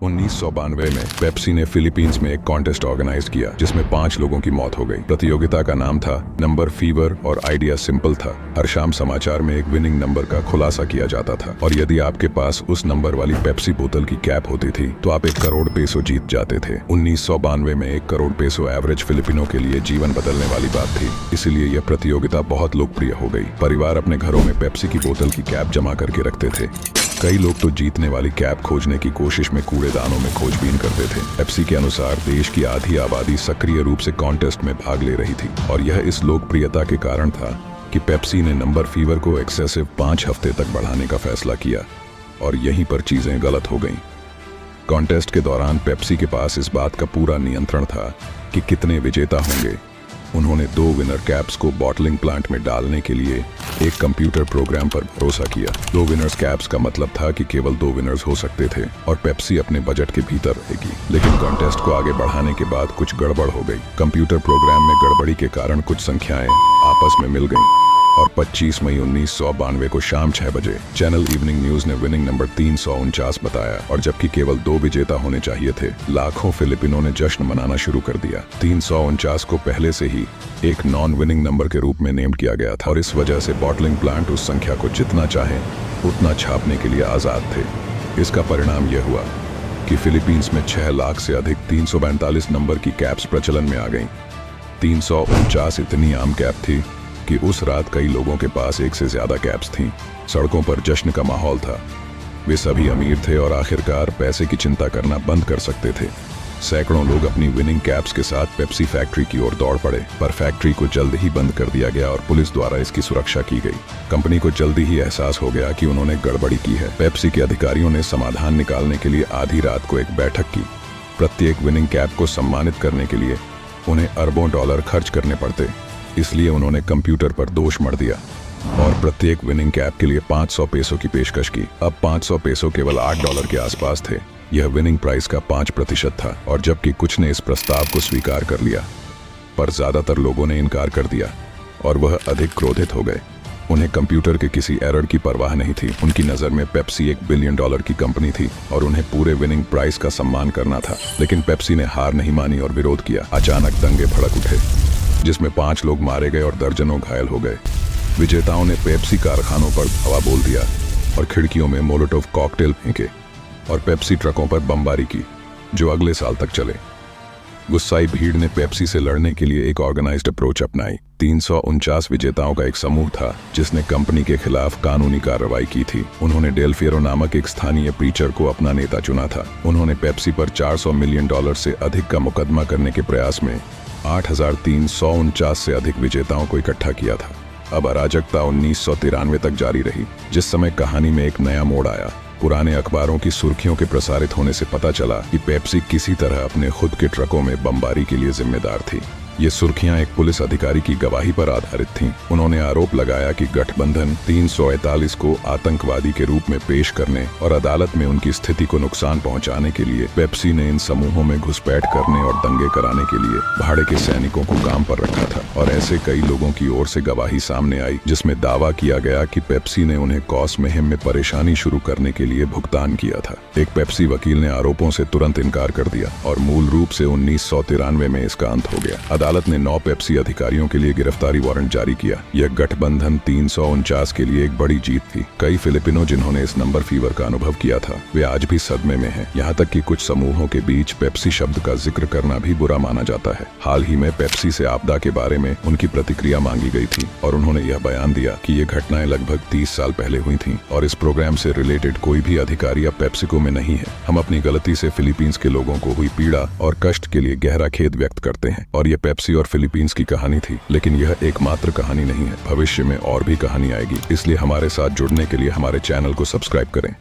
1992 में पेप्सी ने फिलीपींस में एक कॉन्टेस्ट ऑर्गेनाइज किया जिसमें 5 लोगों की मौत हो गई। प्रतियोगिता का नाम था नंबर फीवर और आइडिया सिंपल था। हर शाम समाचार में एक विनिंग नंबर का खुलासा किया जाता था और यदि आपके पास उस नंबर वाली पेप्सी बोतल की कैप होती थी तो आप 1 करोड़ पेसो जीत जाते थे। 1992 में 1 करोड़ पेसो एवरेज फिलिपिनो के लिए जीवन बदलने वाली बात थी, इसीलिए यह प्रतियोगिता बहुत लोकप्रिय हो गई। परिवार अपने घरों में पेप्सी की बोतल की कैप जमा करके रखते थे। कई लोग तो जीतने वाली कैप खोजने की कोशिश में कूड़ेदानों में खोजबीन करते थे। पेप्सी के अनुसार देश की आधी आबादी सक्रिय रूप से कॉन्टेस्ट में भाग ले रही थी और यह इस लोकप्रियता के कारण था कि पेप्सी ने नंबर फीवर को एक्सेसिव 5 हफ्ते तक बढ़ाने का फैसला किया और यहीं पर चीजें गलत हो गईं। कॉन्टेस्ट के दौरान पेप्सी के पास इस बात का पूरा नियंत्रण था कि कितने विजेता होंगे। उन्होंने 2 विनर कैप्स को बॉटलिंग प्लांट में डालने के लिए एक कंप्यूटर प्रोग्राम पर भरोसा किया। 2 विनर्स कैप्स का मतलब था कि केवल 2 विनर्स हो सकते थे और पेप्सी अपने बजट के भीतर रहेगी। लेकिन कॉन्टेस्ट को आगे बढ़ाने के बाद कुछ गड़बड़ हो गई। कंप्यूटर प्रोग्राम में गड़बड़ी के कारण कुछ संख्याएं आपस में मिल गईं और 25 मई 1992 को शाम 6 बजे चैनल इवनिंग न्यूज ने विनिंग नंबर 349 बताया और जबकि केवल 2 विजेता होने चाहिए थे, लाखों फिलिपिनो ने जश्न मनाना शुरू कर दिया। 349 को पहले से ही एक नॉन विनिंग नंबर के रूप में नेम किया गया था और इस वजह से बॉटलिंग प्लांट उस संख्या को जितना चाहे उतना छापने के लिए आजाद थे। इसका परिणाम यह हुआ कि फिलीपींस में 6 लाख से अधिक 342 नंबर की कैप्स प्रचलन में आ गईं। 349 इतनी आम कैप थी कि उस रात कई लोगों के पास 1 से ज्यादा कैप्स थीं। सड़कों पर जश्न का माहौल था। वे सभी अमीर थे और आखिरकार पैसे की चिंता करना बंद कर सकते थे। सैकड़ों लोग अपनी विनिंग कैप्स के साथ पेप्सी फैक्ट्री की ओर दौड़ पड़े, पर फैक्ट्री को जल्द ही बंद कर दिया गया और पुलिस द्वारा इसकी सुरक्षा की गई। कंपनी को जल्दी ही एहसास हो गया कि उन्होंने गड़बड़ी की है। पेप्सी के अधिकारियों ने समाधान निकालने के लिए आधी रात को एक बैठक की। प्रत्येक विनिंग कैप को सम्मानित करने के लिए उन्हें अरबों डॉलर खर्च करने पड़ते, इसलिए उन्होंने कंप्यूटर पर दोष मढ़ दिया और प्रत्येक विनिंग कैप के लिए 500 पेसो की पेशकश की। अब 500 पेसो केवल $8 के आसपास थे। यह विनिंग प्राइस का 5% था और जबकि कुछ ने इस प्रस्ताव को स्वीकार कर लिया, पर ज्यादातर लोगों ने इनकार कर दिया और वह अधिक क्रोधित हो गए। उन्हें कंप्यूटर के किसी एरर की परवाह नहीं थी। उनकी नजर में पेप्सी $1 बिलियन की कंपनी थी और उन्हें पूरे विनिंग प्राइस का सम्मान करना था। लेकिन पेप्सी ने हार नहीं मानी और विरोध किया। अचानक दंगे भड़क उठे जिसमें 5 लोग मारे गए और दर्जनों घायल हो गए। विजेताओं ने पेप्सी कारखानों पर हवा बोल दिया और खिड़कियों में मोलोटोव कॉकटेल फेंके और पेप्सी ट्रकों पर बमबारी की जो अगले साल तक चले। गुस्साई भीड़ ने पेप्सी से लड़ने के लिए एक ऑर्गेनाइज्ड अप्रोच अपनाई। 349 विजेताओं का एक समूह था जिसने कंपनी के खिलाफ कानूनी कार्रवाई की थी। उन्होंने डेल फेरो नामक एक स्थानीय प्रीचर को अपना नेता चुना था। उन्होंने पेप्सी पर $400 मिलियन से अधिक का मुकदमा करने के प्रयास में 8,349 से अधिक विजेताओं को इकट्ठा किया था। अब अराजकता 1993 तक जारी रही, जिस समय कहानी में एक नया मोड़ आया। पुराने अखबारों की सुर्खियों के प्रसारित होने से पता चला कि पेप्सी किसी तरह अपने खुद के ट्रकों में बमबारी के लिए जिम्मेदार थी। ये सुर्खियां एक पुलिस अधिकारी की गवाही पर आधारित थीं। उन्होंने आरोप लगाया कि गठबंधन 341 को आतंकवादी के रूप में पेश करने और अदालत में उनकी स्थिति को नुकसान पहुंचाने के लिए पेप्सी ने इन समूहों में घुसपैठ करने और दंगे कराने के लिए भाड़े के सैनिकों को काम पर रखा था। और ऐसे कई लोगों की ओर से गवाही सामने आई जिसमें दावा किया गया कि पेप्सी ने उन्हें कॉस मुहिम में परेशानी शुरू करने के लिए भुगतान किया था। एक पेप्सी वकील ने आरोपों से तुरंत इनकार कर दिया और मूल रूप से 1993 में इसका अंत हो गया। अदालत ने 9 पेप्सी अधिकारियों के लिए गिरफ्तारी वारंट जारी किया। यह गठबंधन 349 के लिए एक बड़ी जीत थी। कई फिलिपिनो जिन्होंने इस नंबर फीवर का अनुभव किया था वे आज भी सदमे में हैं। यहाँ तक कि कुछ समूहों के बीच पेप्सी शब्द का जिक्र करना भी बुरा माना जाता है। हाल ही में पेप्सी से आपदा के बारे में उनकी प्रतिक्रिया मांगी गई थी और उन्होंने यह बयान दिया कि ये घटनाएं लगभग 30 साल पहले हुई थीं और इस प्रोग्राम से रिलेटेड कोई भी अधिकारी अब पेप्सिको में नहीं है। हम अपनी गलती से फिलीपींस के लोगों को हुई पीड़ा और कष्ट के लिए गहरा खेद व्यक्त करते हैं। और ये पेप्सी और फिलीपींस की कहानी थी, लेकिन यह एकमात्र कहानी नहीं है। भविष्य में और भी कहानी आएगी, इसलिए हमारे साथ जुड़ने के लिए हमारे चैनल को सब्सक्राइब करें।